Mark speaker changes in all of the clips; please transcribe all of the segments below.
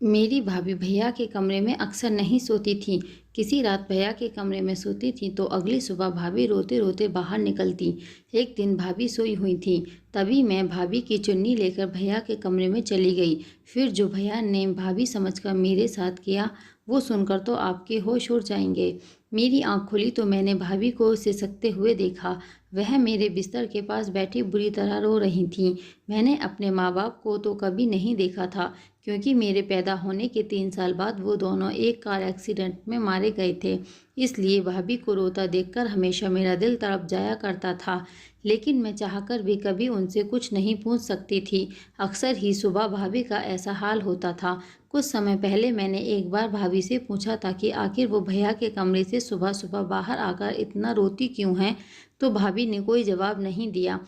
Speaker 1: मेरी भाभी भैया के कमरे में अक्सर नहीं सोती थीं। किसी रात भैया के कमरे में सोती थीं तो अगली सुबह भाभी रोते-रोते बाहर निकलतीं। एक दिन भाभी सोई हुई थीं, तभी मैं भाभी की चुन्नी लेकर भैया के कमरे में चली गई। फिर जो भैया ने भाभी समझकर मेरे साथ किया, वो सुनकर तो आपके होश उड़ जाएंगे। मेरी आँख खुली तो मैंने भाभी को सिसकते हुए देखा। वह मेरे बिस्तर के पास बैठी बुरी तरह रो रही थीं। मैंने अपने माँ-बाप को तो कभी नहीं देखा था, क्योंकि मेरे पैदा होने के 3 साल बाद वो दोनों एक कार एक्सीडेंट में मारे गए थे। इसलिए भाभी को रोता देखकर हमेशा मेरा दिल तड़प जाया करता था। लेकिन मैं चाहकर भी कभी उनसे कुछ नहीं पूछ सकती थी। अक्सर ही सुबह भाभी का ऐसा हाल होता था। कुछ समय पहले मैंने एक बार भाभी से पूछा था कि आखिर वो भैया के कमरे से सुबह-सुबह बाहर आकर इतना रोती क्यों हैं? तो भाभी ने कोई जवाब नहीं दिया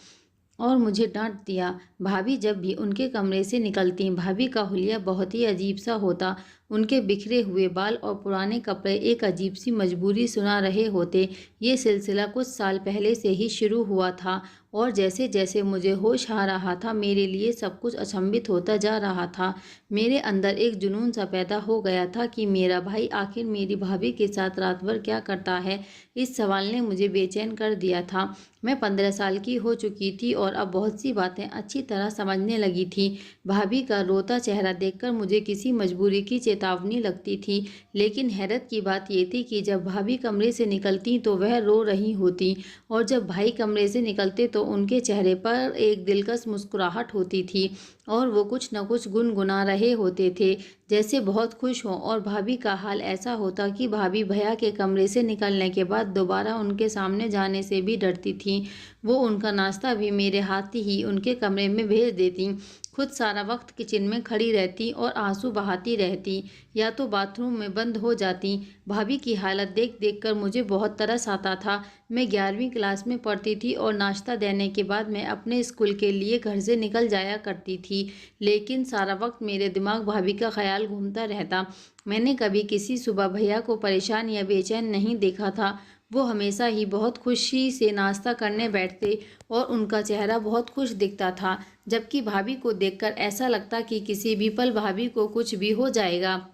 Speaker 1: और मुझे डाँट दिया। भाभी जब भी उनके कमरे से निकलतीं, भाभी का हुलिया बहुत ही अजीब-सा होता। उनके बिखरे हुए बाल और पुराने कपड़े एक अजीब-सी मजबूरी सुना रहे होते। ये सिलसिला कुछ साल पहले से ही शुरू हुआ था और जैसे-जैसे मुझे होश आ रहा था, मेरे लिए सब कुछ अचंभित होता जा रहा था। मेरे अंदर एक जुनून-सा पैदा हो गया था कि मेरा भाई आखिर मेरी भाभी के साथ रात भर क्या करता है? इस सवाल ने मुझे बेचैन कर दिया था। मैं 15 साल की हो चुकी थी और अब बहुत सी बातें अच्छी तरह समझने लगी थी। भाभी का रोता चेहरा देखकर मुझे किसी मजबूरी की चेतावनी लगती थी, लेकिन हैरत की बात ये थी कि जब भाभी कमरे से निकलती तो वह रो रही होती और जब भाई कमरे से निकलते तो उनके चेहरे पर एक दिलकश मुस्कुराहट होती थी और वो कुछ न कुछ गुनगुना रहे होते थे, जैसे बहुत खुश हों। और भाभी का हाल ऐसा होता कि भाभी भैया के कमरे से निकलने के बाद दोबारा उनके सामने जाने से भी डरती थीं। वो उनका नाश्ता भी मेरे हाथ ही उनके कमरे में भेज देतीं। खुद सारा वक्त किचन में खड़ी रहती और आंसू बहाती रहती, या तो बाथरूम में बंद हो जाती। भाभी की हालत देख-देख कर मुझे बहुत तरस आता था। मैं 11वीं क्लास में पढ़ती थी और नाश्ता देने के बाद मैं अपने स्कूल के लिए घर से निकल जाया करती थी, लेकिन सारा वक्त मेरे दिमाग भाभी का ख्याल घूमता रहता। मैंने कभी किसी सुबह भैया को परेशान या बेचैन नहीं देखा था। वो हमेशा ही बहुत खुशी से नाश्ता करने बैठते और उनका चेहरा बहुत खुश दिखता था, जबकि भाभी को देखकर ऐसा लगता कि किसी भी पल भाभी को कुछ भी हो जाएगा।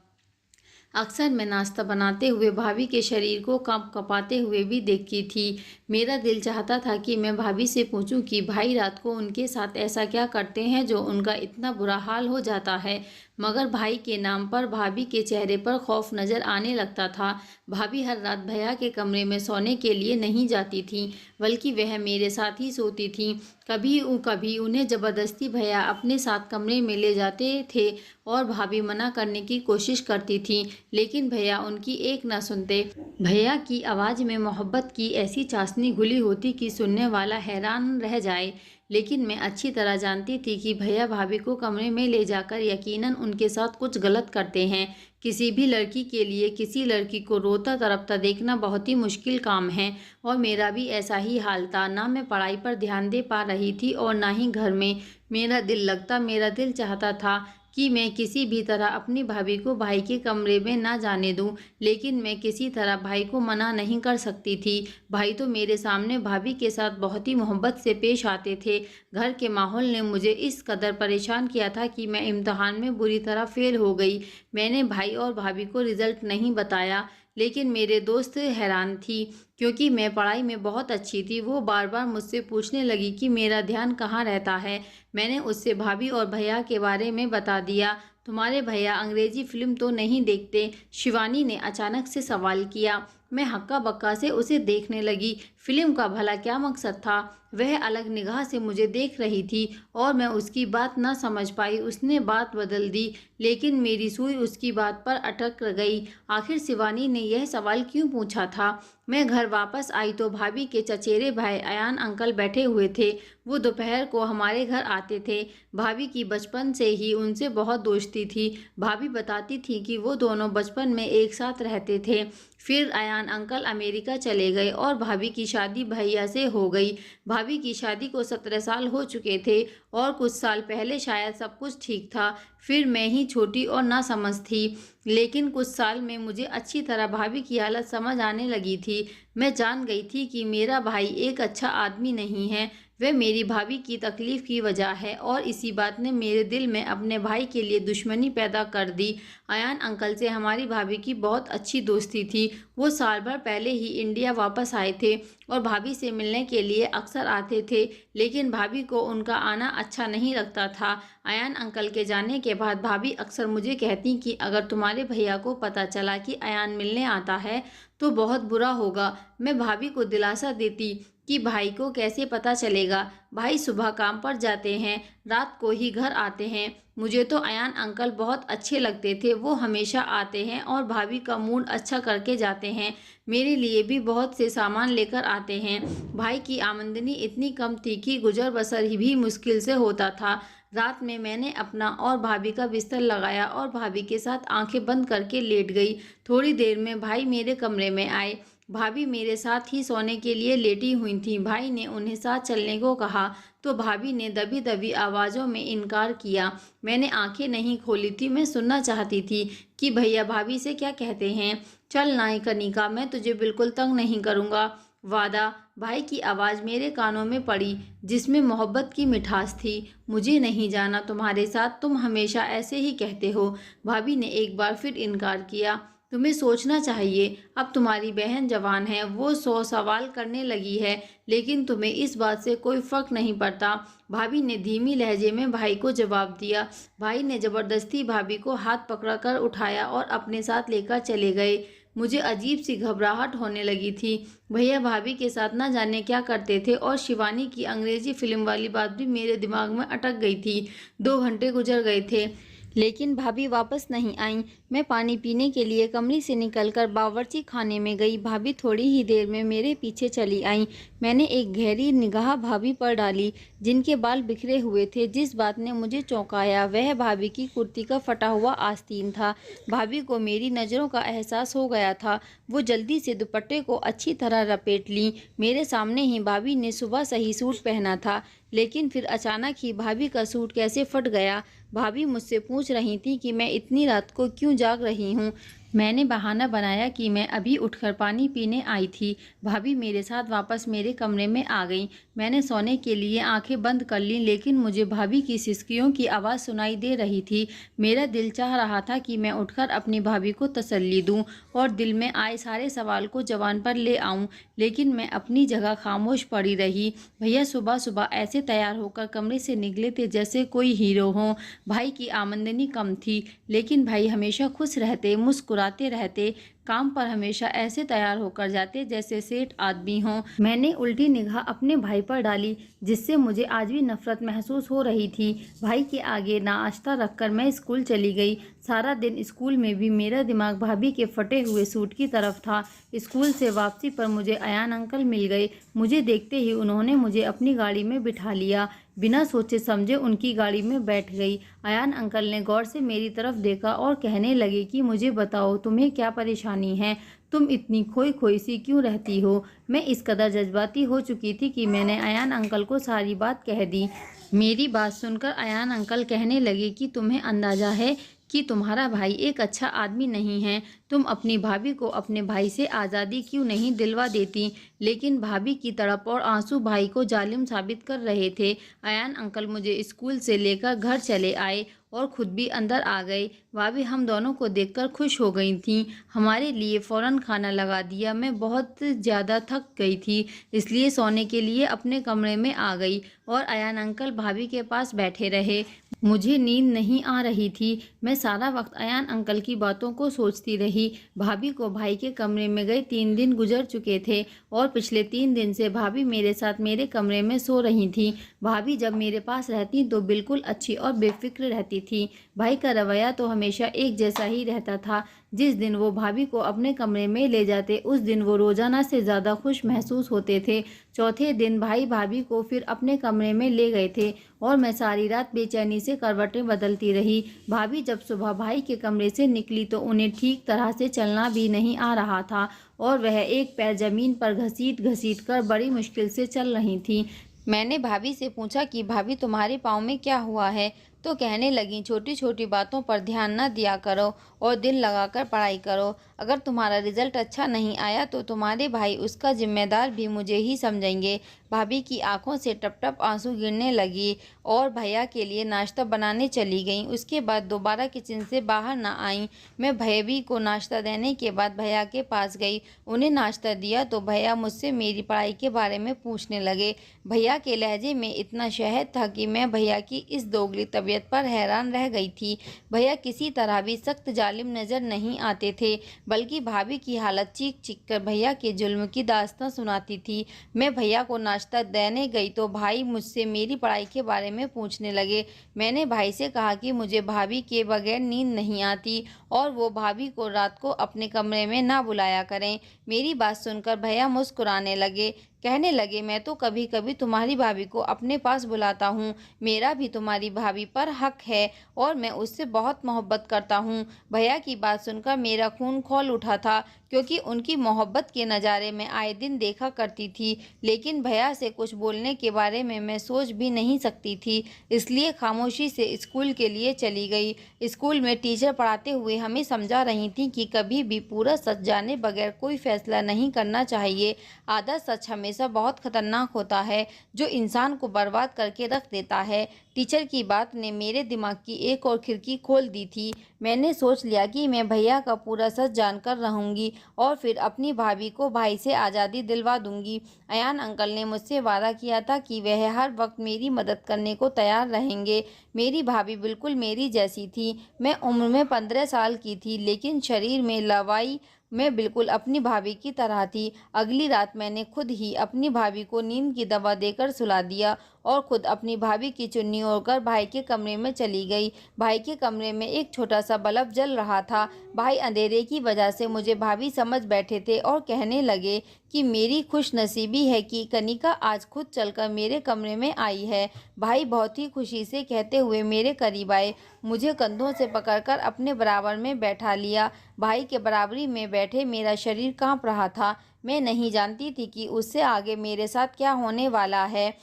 Speaker 1: अक्सर मैं नाश्ता बनाते हुए भाभी के शरीर को कँप-कँपाते हुए भी देखती थी। मेरा दिल चाहता था कि मैं भाभी से पूछूं कि भाई रात को उनके साथ ऐसा क्या करते हैं जो उनका इतना बुरा हाल हो जाता है, मगर भाई के नाम पर भाभी के चेहरे पर खौफ नज़र आने लगता था। भाभी हर रात भैया के कमरे में सोने के लिए नहीं जाती थीं, बल्कि वह मेरे साथ ही सोती थीं। कभी उन्हें ज़बरदस्ती भैया अपने साथ कमरे में ले जाते थे और भाभी मना करने की कोशिश करती थीं, लेकिन भैया उनकी एक न सुनते। भैया की आवाज़ में मोहब्बत की ऐसी चाशनी घुली होती कि सुनने वाला हैरान रह जाए, लेकिन मैं अच्छी तरह जानती थी कि भैया भाभी को कमरे में ले जाकर यकीनन उनके साथ कुछ गलत करते हैं। किसी भी लड़की के लिए किसी लड़की को रोता तड़पता देखना बहुत ही मुश्किल काम है और मेरा भी ऐसा ही हाल था। ना मैं पढ़ाई पर ध्यान दे पा रही थी और ना ही घर में मेरा दिल लगता। मेरा दिल चाहता था कि मैं किसी भी तरह अपनी भाभी को भाई के कमरे में ना जाने दूं, लेकिन मैं किसी तरह भाई को मना नहीं कर सकती थी। भाई तो मेरे सामने भाभी के साथ बहुत ही मोहब्बत से पेश आते थे। घर के माहौल ने मुझे इस कदर परेशान किया था कि मैं इम्तिहान में बुरी तरह फेल हो गई। मैंने भाई और भाभी को रिजल्ट नहीं बताया, लेकिन मेरे दोस्त हैरान थी, क्योंकि मैं पढ़ाई में बहुत अच्छी थी। वो बार-बार मुझसे पूछने लगी कि मेरा ध्यान कहाँ रहता है। मैंने उससे भाभी और भैया के बारे में बता दिया। तुम्हारे भैया अंग्रेजी फिल्म तो नहीं देखते? शिवानी ने अचानक से सवाल किया। मैं हक्का-बक्का से उसे देखने लगी। फिल्म का भला क्या मकसद था? वह अलग निगाह से मुझे देख रही थी और मैं उसकी बात न समझ पाई। उसने बात बदल दी, लेकिन मेरी सुई उसकी बात पर अटक गई। आखिर शिवानी ने यह सवाल क्यों पूछा था? मैं घर वापस आई तो भाभी के चचेरे भाई अयान अंकल बैठे हुए थे। वो दोपहर को हमारे घर आते थे। भाभी की बचपन से ही उनसे बहुत दोस्ती थी। भाभी बताती थी कि वो दोनों बचपन में एक साथ रहते थे। फिर अयान अंकल अमेरिका चले गए और भाभी की शादी भैया से हो गई। भाभी की शादी को 17 साल हो चुके थे और कुछ साल पहले शायद सब कुछ ठीक था। फिर मैं ही छोटी और नासमझ थी, लेकिन कुछ साल में मुझे अच्छी तरह भाभी की हालत समझ आने लगी थी। मैं जान गई थी कि मेरा भाई एक अच्छा आदमी नहीं है, वह मेरी भाभी की तकलीफ की वजह है और इसी बात ने मेरे दिल में अपने भाई के लिए दुश्मनी पैदा कर दी। अयान अंकल से हमारी भाभी की बहुत अच्छी दोस्ती थी। वो साल भर पहले ही इंडिया वापस आए थे और भाभी से मिलने के लिए अक्सर आते थे, लेकिन भाभी को उनका आना अच्छा नहीं लगता था। अयान अंकल के जाने के बाद भाभी अक्सर मुझे कहती कि अगर तुम्हारे भैया को पता चला कि अयान मिलने आता है तो बहुत बुरा होगा। मैं भाभी को दिलासा देती कि भाई को कैसे पता चलेगा, भाई सुबह काम पर जाते हैं, रात को ही घर आते हैं। मुझे तो अयान अंकल बहुत अच्छे लगते थे, वो हमेशा आते हैं और भाभी का मूड अच्छा करके जाते हैं। मेरे लिए भी बहुत से सामान लेकर आते हैं। भाई की आमदनी इतनी कम थी कि गुजर बसर ही भी मुश्किल से होता था। रात में मैंने अपना और भाभी का बिस्तर लगाया और भाभी के साथ आंखें बंद करके लेट गई। थोड़ी देर में भाई मेरे कमरे में आए। भाभी मेरे साथ ही सोने के लिए लेटी हुई थी। भाई ने उन्हें साथ चलने को कहा तो भाभी ने दबी दबी आवाज़ों में इनकार किया। मैंने आंखें नहीं खोली थी, मैं सुनना चाहती थी कि भैया भाभी से क्या कहते हैं। चल ना कनिका, मैं तुझे बिल्कुल तंग नहीं करूँगा, वादा। भाई की आवाज़ मेरे कानों में पड़ी जिसमें मोहब्बत की मिठास थी। मुझे नहीं जाना तुम्हारे साथ, तुम हमेशा ऐसे ही कहते हो। भाभी ने एक बार फिर इनकार किया। तुम्हें सोचना चाहिए, अब तुम्हारी बहन जवान है, वो 100 सवाल करने लगी है, लेकिन तुम्हें इस बात से कोई फर्क नहीं पड़ता। भाभी ने धीमी लहजे में भाई को जवाब दिया। भाई ने ज़बरदस्ती भाभी को हाथ पकड़कर उठाया और अपने साथ लेकर चले गए। मुझे अजीब सी घबराहट होने लगी थी। भैया भाभी के साथ ना जाने क्या करते थे और शिवानी की अंग्रेजी फिल्म वाली बात भी मेरे दिमाग में अटक गई थी। 2 घंटे गुजर गए थे लेकिन भाभी वापस नहीं आई। मैं पानी पीने के लिए कमरे से निकलकर बावर्ची खाने में गई। भाभी थोड़ी ही देर में मेरे पीछे चली आई। मैंने एक गहरी निगाह भाभी पर डाली जिनके बाल बिखरे हुए थे। जिस बात ने मुझे चौंकाया वह भाभी की कुर्ती का फटा हुआ आस्तीन था। भाभी को मेरी नज़रों का एहसास हो गया था। वो जल्दी से दुपट्टे को अच्छी तरह लपेट ली। मेरे सामने ही भाभी ने सुबह सही सूट पहना था, लेकिन फिर अचानक ही भाभी का सूट कैसे फट गया। भाभी मुझसे पूछ रही थी कि मैं इतनी रात को क्यों जाग रही हूँ। मैंने बहाना बनाया कि मैं अभी उठकर पानी पीने आई थी। भाभी मेरे साथ वापस मेरे कमरे में आ गई। मैंने सोने के लिए आंखें बंद कर लीं, लेकिन मुझे भाभी की सिसकियों की आवाज़ सुनाई दे रही थी। मेरा दिल चाह रहा था कि मैं उठकर अपनी भाभी को तसल्ली दूं और दिल में आए सारे सवाल को जबान पर ले आऊं, लेकिन मैं अपनी जगह खामोश पड़ी रही। भैया सुबह सुबह ऐसे तैयार होकर कमरे से निकले थे जैसे कोई हीरो हो। भाई की आमदनी कम थी, लेकिन भाई हमेशा खुश रहते, मुस्कुराते रहते, काम पर हमेशा ऐसे तैयार होकर जाते जैसे सेठ आदमी हों। मैंने उल्टी निगाह अपने भाई पर डाली जिससे मुझे आज भी नफरत महसूस हो रही थी। भाई के आगे नाश्ता रखकर मैं स्कूल चली गई। सारा दिन स्कूल में भी मेरा दिमाग भाभी के फटे हुए सूट की तरफ था। स्कूल से वापसी पर मुझे अयान अंकल मिल गए। मुझे देखते ही उन्होंने मुझे अपनी गाड़ी में बिठा लिया। बिना सोचे समझे उनकी गाड़ी में बैठ गई। अयान अंकल ने गौर से मेरी तरफ देखा और कहने लगे कि मुझे बताओ तुम्हें क्या परेशानी है, तुम इतनी खोई खोई सी क्यों रहती हो। मैं इस कदर जज्बाती हो चुकी थी कि मैंने अयान अंकल को सारी बात कह दी। मेरी बात सुनकर अयान अंकल कहने लगे कि तुम्हें अंदाजा है कि तुम्हारा भाई एक अच्छा आदमी नहीं है। तुम अपनी भाभी को अपने भाई से आज़ादी क्यों नहीं दिलवा देती। लेकिन भाभी की तड़प और आंसू भाई को जालिम साबित कर रहे थे। अयान अंकल मुझे स्कूल से लेकर घर चले आए और खुद भी अंदर आ गए। भाभी हम दोनों को देखकर खुश हो गई थीं। हमारे लिए फ़ौरन खाना लगा दिया। मैं बहुत ज़्यादा थक गई थी, इसलिए सोने के लिए अपने कमरे में आ गई और अयान अंकल भाभी के पास बैठे रहे। मुझे नींद नहीं आ रही थी। मैं सारा वक्त अयान अंकल की बातों को सोचती रही। भाभी को भाई के कमरे में गए 3 दिन गुजर चुके थे और पिछले 3 दिन से भाभी मेरे साथ मेरे कमरे में सो रही थी। भाभी जब मेरे पास रहती तो बिल्कुल अच्छी और बेफिक्र रहती थी। भाई का रवैया तो हमेशा एक जैसा ही रहता था। जिस दिन वो भाभी को अपने कमरे में ले जाते उस दिन वो रोज़ाना से ज़्यादा खुश महसूस होते थे। चौथे दिन भाई भाभी को फिर अपने कमरे में ले गए थे और मैं सारी रात बेचैनी से करवटें बदलती रही। भाभी जब सुबह भाई के कमरे से निकली तो उन्हें ठीक तरह से चलना भी नहीं आ रहा था और वह एक पैर ज़मीन पर घसीट घसीट कर बड़ी मुश्किल से चल रही थी। मैंने भाभी से पूछा कि भाभी तुम्हारे पाँव में क्या हुआ है। तो कहने लगीं, छोटी छोटी बातों पर ध्यान न दिया करो और दिल लगाकर पढ़ाई करो। अगर तुम्हारा रिजल्ट अच्छा नहीं आया तो तुम्हारे भाई उसका जिम्मेदार भी मुझे ही समझेंगे। भाभी की आंखों से टप टप आंसू गिरने लगी और भैया के लिए नाश्ता बनाने चली गईं। उसके बाद दोबारा किचन से बाहर न आईं। मैं भाभी को नाश्ता देने के बाद भैया के पास गई। उन्हें नाश्ता दिया तो भैया मुझसे मेरी पढ़ाई के बारे में पूछने लगे। भैया के लहजे में इतना शहद था कि मैं भैया की इस दोगली तबीयत पर हैरान रह गई थी। भैया किसी तरह भी सख्त जालिम नज़र नहीं आते थे, बल्कि भाभी की हालत चीख चीख कर भैया के जुल्म की दास्तां सुनाती थी। मैं भैया को नाश्ता देने गई तो भाई मुझसे मेरी पढ़ाई के बारे में पूछने लगे। मैंने भाई से कहा कि मुझे भाभी के बगैर नींद नहीं आती और वो भाभी को रात को अपने कमरे में ना बुलाया करें। मेरी बात सुनकर भैया मुस्कुराने लगे। कहने लगे, मैं तो कभी कभी तुम्हारी भाभी को अपने पास बुलाता हूँ। मेरा भी तुम्हारी भाभी पर हक है और मैं उससे बहुत मोहब्बत करता हूँ। भैया की बात सुनकर मेरा खून खौल उठा था, क्योंकि उनकी मोहब्बत के नज़ारे मैं आए दिन देखा करती थी, लेकिन भैया से कुछ बोलने के बारे में मैं सोच भी नहीं सकती थी। इसलिए खामोशी से स्कूल के लिए चली गई। स्कूल में टीचर पढ़ाते हुए हमें समझा रही थी कि कभी भी पूरा सच जाने बगैर कोई फैसला नहीं करना चाहिए। आधा सच हमेशा बहुत खतरनाक होता है, जो इंसान को बर्बाद करके रख देता है। टीचर की बात ने मेरे दिमाग की एक और खिड़की खोल दी थी। मैंने सोच लिया कि मैं भैया का पूरा सच जानकर रहूंगी और फिर अपनी भाभी को भाई से आज़ादी दिलवा दूंगी। अयान अंकल ने मुझसे वादा किया था कि वह हर वक्त मेरी मदद करने को तैयार रहेंगे। मेरी भाभी बिल्कुल मेरी जैसी थी। मैं उम्र में 15 साल की थी, लेकिन शरीर में लवाई मैं बिल्कुल अपनी भाभी की तरह थी। अगली रात मैंने खुद ही अपनी भाभी को नींद की दवा देकर सुला दिया और खुद अपनी भाभी की चुन्नी ओढ़कर भाई के कमरे में चली गई। भाई के कमरे में एक छोटा सा बल्ब जल रहा था। भाई अंधेरे की वजह से मुझे भाभी समझ बैठे थे और कहने लगे कि मेरी खुशनसीबी है कि कनिका आज खुद चलकर मेरे कमरे में आई है। भाई बहुत ही खुशी से कहते हुए मेरे करीब आए, मुझे कंधों से पकड़कर अपने बराबर में बैठा लिया। भाई के बराबरी में बैठे मेरा शरीर कांप रहा था। मैं नहीं जानती थी कि उससे आगे मेरे साथ क्या होने वाला है,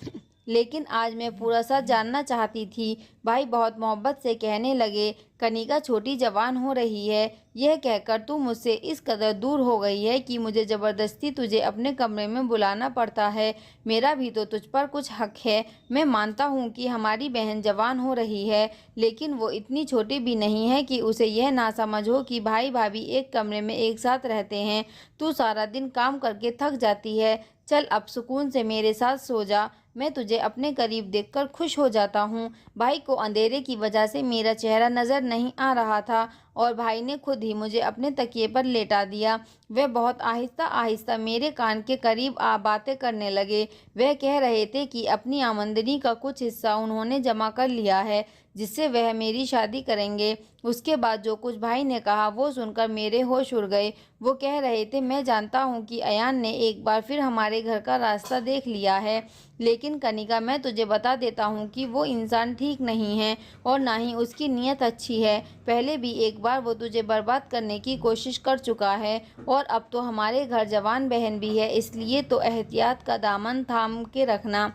Speaker 1: लेकिन आज मैं पूरा सच जानना चाहती थी। भाई बहुत मोहब्बत से कहने लगे, कनिका छोटी जवान हो रही है। यह कहकर तू मुझसे इस कदर दूर हो गई है कि मुझे ज़बरदस्ती तुझे अपने कमरे में बुलाना पड़ता है। मेरा भी तो तुझ पर कुछ हक है। मैं मानता हूँ कि हमारी बहन जवान हो रही है, लेकिन वो इतनी छोटी भी नहीं है कि उसे यह ना समझ हो कि भाई भाभी एक कमरे में एक साथ रहते हैं। तू सारा दिन काम करके थक जाती है। चल अब सुकून से मेरे साथ सो जा। मैं तुझे अपने करीब देखकर खुश हो जाता हूँ। भाई को अंधेरे की वजह से मेरा चेहरा नज़र नहीं आ रहा था और भाई ने खुद ही मुझे अपने तकिए पर लेटा दिया। वह बहुत आहिस्ता आहिस्ता मेरे कान के करीब आ बातें करने लगे। वह कह रहे थे कि अपनी आमदनी का कुछ हिस्सा उन्होंने जमा कर लिया है, जिससे वह मेरी शादी करेंगे। उसके बाद जो कुछ भाई ने कहा वो सुनकर मेरे होश उड़ गए। वो कह रहे थे, मैं जानता हूँ कि अयान ने एक बार फिर हमारे घर का रास्ता देख लिया है, लेकिन कनिका मैं तुझे बता देता हूँ कि वो इंसान ठीक नहीं है और ना ही उसकी नीयत अच्छी है। पहले भी एक बार वो तुझे बर्बाद करने की कोशिश कर चुका है और अब तो हमारे घर जवान बहन भी है, इसलिए तो एहतियात का दामन थाम के रखना।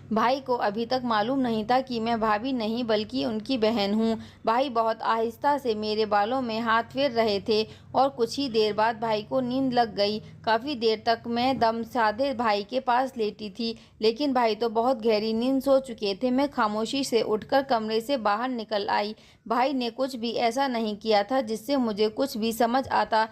Speaker 1: भाई को अभी तक मालूम नहीं था कि मैं भाभी नहीं बल्कि उनकी बहन हूँ। भाई बहुत आहिस्ता से मेरे बालों में हाथ फेर रहे थे और कुछ ही देर बाद भाई को नींद लग गई। काफ़ी देर तक मैं दम साधे भाई के पास लेटी थी, लेकिन भाई तो बहुत गहरी नींद सो चुके थे। मैं खामोशी से उठकर कमरे से बाहर निकल आई। भाई ने कुछ भी ऐसा नहीं किया था जिससे मुझे कुछ भी समझ आता,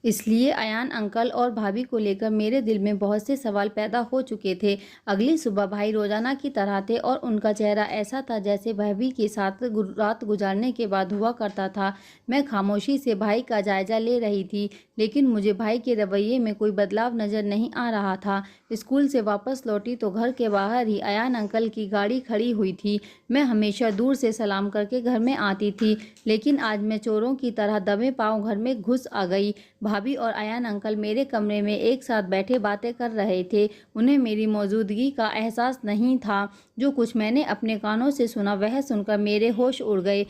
Speaker 1: इसलिए अयान अंकल और भाभी को लेकर मेरे दिल में बहुत से सवाल पैदा हो चुके थे। अगली सुबह भाई रोजाना की तरह थे और उनका चेहरा ऐसा था जैसे भाभी के साथ रात गुजारने के बाद हुआ करता था। मैं खामोशी से भाई का जायजा ले रही थी, लेकिन मुझे भाई के रवैये में कोई बदलाव नजर नहीं आ रहा था। स्कूल से वापस लौटी तो घर के बाहर ही अयान अंकल की गाड़ी खड़ी हुई थी। मैं हमेशा दूर से सलाम करके घर में आती थी, लेकिन आज मैं चोरों की तरह दबे पांव घर में घुस आ गई। भाभी और अयान अंकल मेरे कमरे में एक साथ बैठे बातें कर रहे थे। उन्हें मेरी मौजूदगी का एहसास नहीं था। जो कुछ मैंने अपने कानों से सुना वह सुनकर मेरे होश उड़ गए।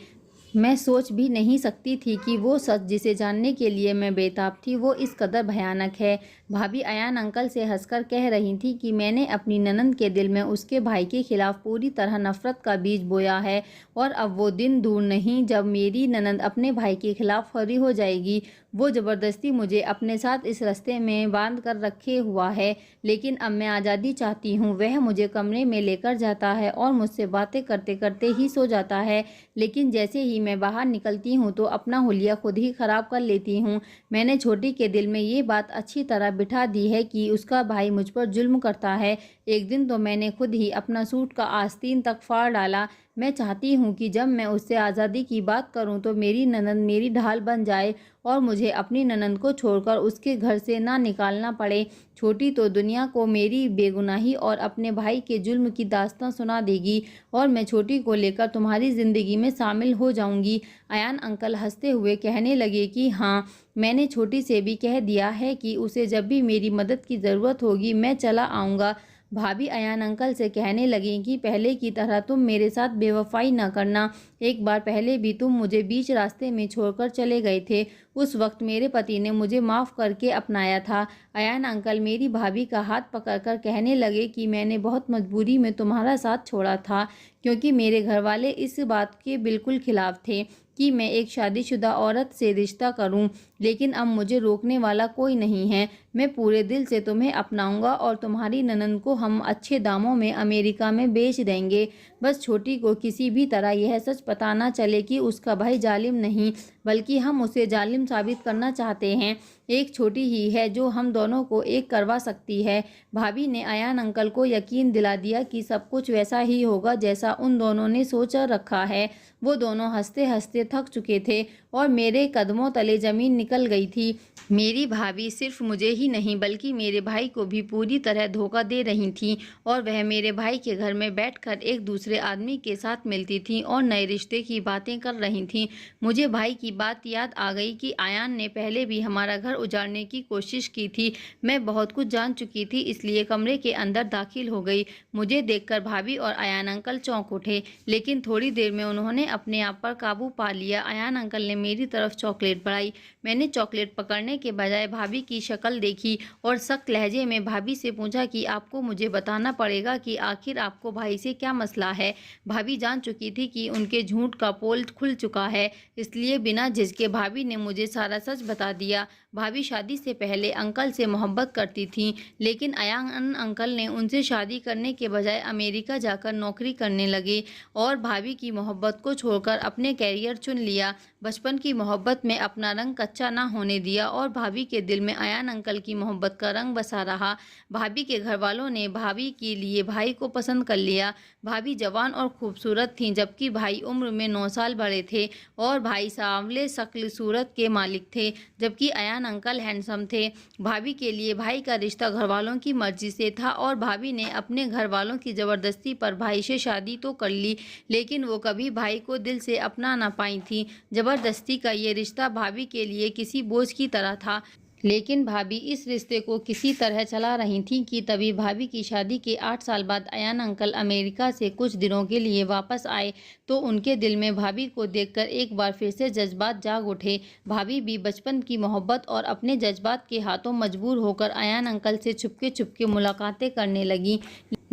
Speaker 1: मैं सोच भी नहीं सकती थी कि वो सच जिसे जानने के लिए मैं बेताब थी वो इस कदर भयानक है। भाभी अयान अंकल से हंसकर कह रही थी कि मैंने अपनी ननंद के दिल में उसके भाई के खिलाफ पूरी तरह नफरत का बीज बोया है और अब वो दिन दूर नहीं जब मेरी ननंद अपने भाई के खिलाफ खड़ी हो जाएगी। वो ज़बरदस्ती मुझे अपने साथ इस रास्ते में बांध कर रखे हुआ है, लेकिन अब मैं आज़ादी चाहती हूँ। वह मुझे कमरे में लेकर जाता है और मुझसे बातें करते करते ही सो जाता है, लेकिन जैसे ही मैं बाहर निकलती हूँ तो अपना हुलिया खुद ही ख़राब कर लेती हूँ। मैंने छोटी के दिल में ये बात अच्छी तरह बिठा दी है कि उसका भाई मुझ पर जुल्म करता है। एक दिन तो मैंने खुद ही अपना सूट का आस्तीन तक फाड़ डाला। मैं चाहती हूँ कि जब मैं उससे आज़ादी की बात करूँ तो मेरी ननंद मेरी ढाल बन जाए और मुझे अपनी ननंद को छोड़कर उसके घर से ना निकालना पड़े। छोटी तो दुनिया को मेरी बेगुनाही और अपने भाई के जुल्म की दास्तां सुना देगी और मैं छोटी को लेकर तुम्हारी ज़िंदगी में शामिल हो जाऊंगी। अयान अंकल हंसते हुए कहने लगे कि हाँ, मैंने छोटी से भी कह दिया है कि उसे जब भी मेरी मदद की ज़रूरत होगी मैं चला आऊँगा। भाभी अयान अंकल से कहने लगीं कि पहले की तरह तुम मेरे साथ बेवफाई न करना। एक बार पहले भी तुम मुझे बीच रास्ते में छोड़कर चले गए थे। उस वक्त मेरे पति ने मुझे माफ़ करके अपनाया था। अयान अंकल मेरी भाभी का हाथ पकड़कर कहने लगे कि मैंने बहुत मजबूरी में तुम्हारा साथ छोड़ा था, क्योंकि मेरे घरवाले इस बात के बिल्कुल खिलाफ थे कि मैं एक शादीशुदा औरत से रिश्ता करूं, लेकिन अब मुझे रोकने वाला कोई नहीं है। मैं पूरे दिल से तुम्हें अपनाऊंगा और तुम्हारी ननंद को हम अच्छे दामों में अमेरिका में बेच देंगे। बस छोटी को किसी भी तरह यह सच पता ना चले कि उसका भाई जालिम नहीं, बल्कि हम उसे जालिम साबित करना चाहते हैं। एक छोटी ही है जो हम दोनों को एक करवा सकती है। भाभी ने अयान अंकल को यकीन दिला दिया कि सब कुछ वैसा ही होगा जैसा उन दोनों ने सोच रखा है। वो दोनों हंसते हंसते थक चुके थे और मेरे कदमों तले जमीन निकल गई थी। मेरी भाभी सिर्फ मुझे ही नहीं बल्कि मेरे भाई को भी पूरी तरह धोखा दे रही थी और वह मेरे भाई के घर में बैठकर एक दूसरे आदमी के साथ मिलती थी और नए रिश्ते की बातें कर रही थी। मुझे भाई की बात याद आ गई कि आयान ने पहले भी हमारा घर उजाड़ने की कोशिश की थी। मैं बहुत कुछ जान चुकी थी, इसलिए कमरे के अंदर दाखिल हो गई। मुझे देखकर भाभी और अयान अंकल चौंक उठे, लेकिन थोड़ी देर में उन्होंने अपने आप पर काबू पा लिया। अयान अंकल ने मेरी तरफ चॉकलेट बढ़ाई। मैंने चॉकलेट पकड़ने के बजाय भाभी की शक्ल देखी और सख्त लहजे में भाभी से पूछा कि आपको मुझे बताना पड़ेगा कि आखिर आपको भाई से क्या मसला है। भाभी जान चुकी थी कि उनके झूठ का पोल खुल चुका है, इसलिए बिना झिझके भाभी ने मुझे सारा सच बता दिया। भाभी शादी से पहले अंकल से मोहब्बत करती थीं, लेकिन अयान अंकल ने उनसे शादी करने के बजाय अमेरिका जाकर नौकरी करने लगे और भाभी की मोहब्बत को छोड़कर अपने कैरियर चुन लिया। बचपन की मोहब्बत में अपना रंग कच्चा ना होने दिया और भाभी के दिल में अयान अंकल की मोहब्बत का रंग बसा रहा। भाभी के घर वालों ने भाभी के लिए भाई को पसंद कर लिया। भाभी जवान और खूबसूरत थीं, जबकि भाई उम्र में 9 साल बड़े थे और भाई सांवले शक्ल सूरत के मालिक थे, जबकि अयान अंकल हैंडसम थे। भाभी के लिए भाई का रिश्ता घरवालों की मर्जी से था और भाभी ने अपने घर वालों की ज़बरदस्ती पर भाई से शादी तो कर ली, लेकिन वो कभी भाई को दिल से अपना ना पाई थी। ज़बरदस्ती का ये रिश्ता भाभी के लिए किसी बोझ की तरह था, लेकिन भाभी इस रिश्ते को किसी तरह चला रही थीं कि तभी भाभी की शादी के 8 साल बाद अयान अंकल अमेरिका से कुछ दिनों के लिए वापस आए तो उनके दिल में भाभी को देखकर एक बार फिर से जज्बात जाग उठे। भाभी भी बचपन की मोहब्बत और अपने जज्बात के हाथों मजबूर होकर अयान अंकल से चुपके चुपके मुलाकातें करने लगी।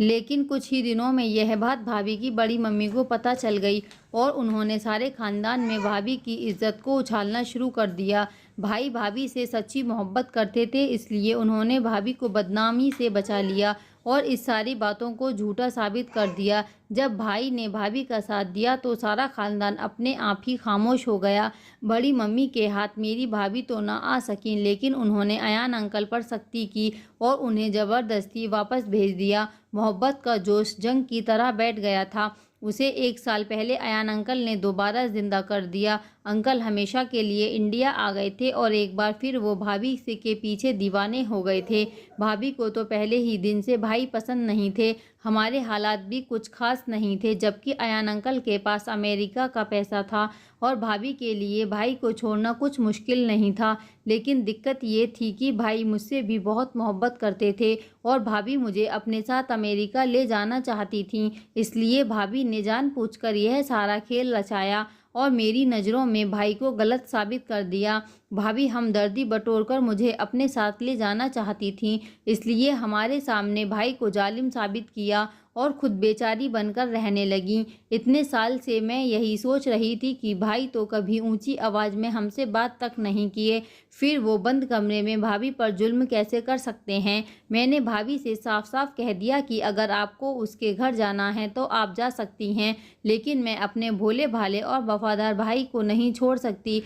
Speaker 1: लेकिन कुछ ही दिनों में यह बात भाभी की बड़ी मम्मी को पता चल गई और उन्होंने सारे खानदान में भाभी की इज्जत को उछालना शुरू कर दिया। भाई भाभी से सच्ची मोहब्बत करते थे, इसलिए उन्होंने भाभी को बदनामी से बचा लिया और इस सारी बातों को झूठा साबित कर दिया। जब भाई ने भाभी का साथ दिया तो सारा खानदान अपने आप ही खामोश हो गया। बड़ी मम्मी के हाथ मेरी भाभी तो ना आ सकीं, लेकिन उन्होंने अयान अंकल पर सख्ती की और उन्हें ज़बरदस्ती वापस भेज दिया। मोहब्बत का जोश जंग की तरह बैठ गया था। उसे 1 साल पहले अयान अंकल ने दोबारा जिंदा कर दिया। अंकल हमेशा के लिए इंडिया आ गए थे और एक बार फिर वो भाभी से के पीछे दीवाने हो गए थे। भाभी को तो पहले ही दिन से भाई पसंद नहीं थे। हमारे हालात भी कुछ खास नहीं थे, जबकि अयान अंकल के पास अमेरिका का पैसा था और भाभी के लिए भाई को छोड़ना कुछ मुश्किल नहीं था। लेकिन दिक्कत ये थी कि भाई मुझसे भी बहुत मोहब्बत करते थे और भाभी मुझे अपने साथ अमेरिका ले जाना चाहती थीं। इसलिए भाभी ने जानबूझकर यह सारा खेल रचाया और मेरी नज़रों में भाई को गलत साबित कर दिया। भाभी हमदर्दी बटोरकर मुझे अपने साथ ले जाना चाहती थीं, इसलिए हमारे सामने भाई को जालिम साबित किया और खुद बेचारी बनकर रहने लगीं। इतने साल से मैं यही सोच रही थी कि भाई तो कभी ऊंची आवाज़ में हमसे बात तक नहीं किए, फिर वो बंद कमरे में भाभी पर जुल्म कैसे कर सकते हैं। मैंने भाभी से साफ साफ कह दिया कि अगर आपको उसके घर जाना है तो आप जा सकती हैं, लेकिन मैं अपने भोले भाले और वफादार भाई को नहीं छोड़ सकती।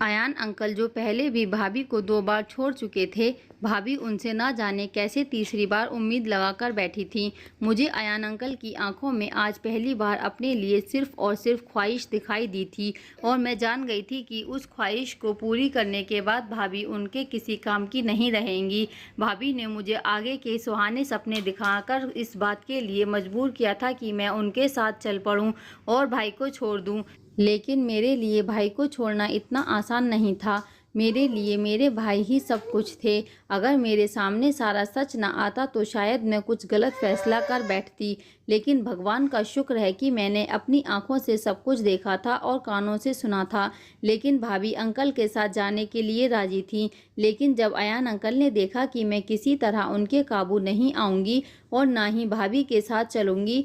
Speaker 1: अयान अंकल जो पहले भी भाभी को 2 बार छोड़ चुके थे, भाभी उनसे ना जाने कैसे तीसरी बार उम्मीद लगाकर बैठी थी। मुझे अयान अंकल की आंखों में आज पहली बार अपने लिए सिर्फ और सिर्फ ख्वाहिश दिखाई दी थी और मैं जान गई थी कि उस ख्वाहिश को पूरी करने के बाद भाभी उनके किसी काम की नहीं रहेंगी। भाभी ने मुझे आगे के सुहाने सपने दिखाकर इस बात के लिए मजबूर किया था कि मैं उनके साथ चल पड़ूं और भाई को छोड़ दूं, लेकिन मेरे लिए भाई को छोड़ना इतना आसान नहीं था। मेरे लिए मेरे भाई ही सब कुछ थे। अगर मेरे सामने सारा सच न आता तो शायद मैं कुछ गलत फैसला कर बैठती, लेकिन भगवान का शुक्र है कि मैंने अपनी आंखों से सब कुछ देखा था और कानों से सुना था। लेकिन भाभी अंकल के साथ जाने के लिए राजी थी, लेकिन जब अयान अंकल ने देखा कि मैं किसी तरह उनके काबू नहीं आऊँगी और ना ही भाभी के साथ चलूँगी,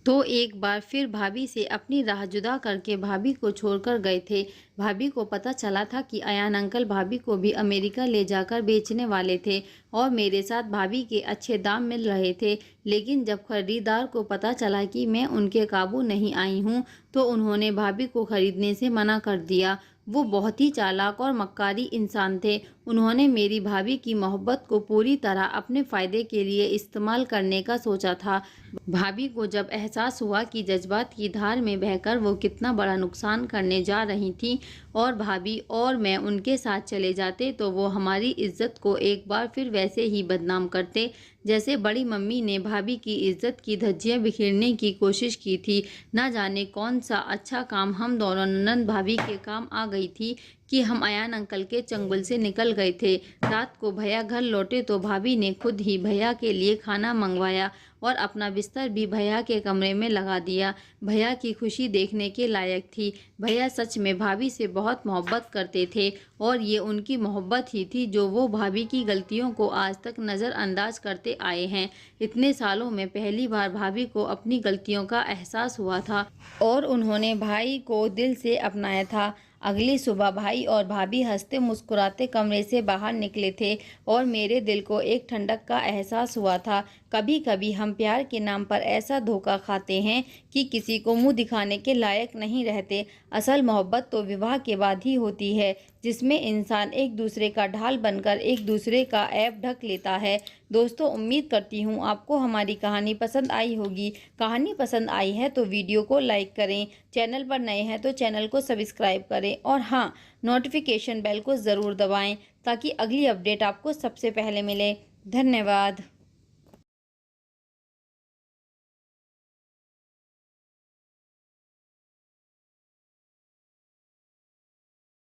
Speaker 1: तो एक बार फिर भाभी से अपनी राह जुदा करके भाभी को छोड़कर गए थे। भाभी को पता चला था कि अयान अंकल भाभी को भी अमेरिका ले जाकर बेचने वाले थे और मेरे साथ भाभी के अच्छे दाम मिल रहे थे, लेकिन जब खरीदार को पता चला कि मैं उनके काबू नहीं आई हूँ तो उन्होंने भाभी को खरीदने से मना कर दिया। वो बहुत ही चालाक और मक्कारी इंसान थे। उन्होंने मेरी भाभी की मोहब्बत को पूरी तरह अपने फ़ायदे के लिए इस्तेमाल करने का सोचा था। भाभी को जब एहसास हुआ कि जज्बात की धार में बहकर वो कितना बड़ा नुकसान करने जा रही थी और भाभी और मैं उनके साथ चले जाते तो वो हमारी इज्जत को एक बार फिर वैसे ही बदनाम करते जैसे बड़ी मम्मी ने भाभी की इज्जत की धज्जियां बिखेरने की कोशिश की थी। ना जाने कौन सा अच्छा काम हम दोनों ननंद भाभी के काम आ गई थी कि हम अयान अंकल के चंगुल से निकल गए थे। रात को भैया घर लौटे तो भाभी ने खुद ही भैया के लिए खाना मंगवाया और अपना बिस्तर भी भैया के कमरे में लगा दिया। भैया की खुशी देखने के लायक थी। भैया सच में भाभी से बहुत मोहब्बत करते थे और ये उनकी मोहब्बत ही थी जो वो भाभी की गलतियों को आज तक नज़रअंदाज करते आए हैं। इतने सालों में पहली बार भाभी को अपनी गलतियों का एहसास हुआ था और उन्होंने भाई को दिल से अपनाया था। अगली सुबह भाई और भाभी हंसते मुस्कुराते कमरे से बाहर निकले थे और मेरे दिल को एक ठंडक का एहसास हुआ था। कभी कभी हम प्यार के नाम पर ऐसा धोखा खाते हैं कि किसी को मुंह दिखाने के लायक नहीं रहते। असल मोहब्बत तो विवाह के बाद ही होती है, जिसमें इंसान एक दूसरे का ढाल बनकर एक दूसरे का ऐब ढक लेता है। दोस्तों, उम्मीद करती हूँ आपको हमारी कहानी पसंद आई होगी। कहानी पसंद आई है तो वीडियो को लाइक करें, चैनल पर नए हैं तो चैनल को सब्सक्राइब करें और हाँ, नोटिफिकेशन बेल को ज़रूर दबाएं ताकि अगली अपडेट आपको सबसे पहले मिले। धन्यवाद।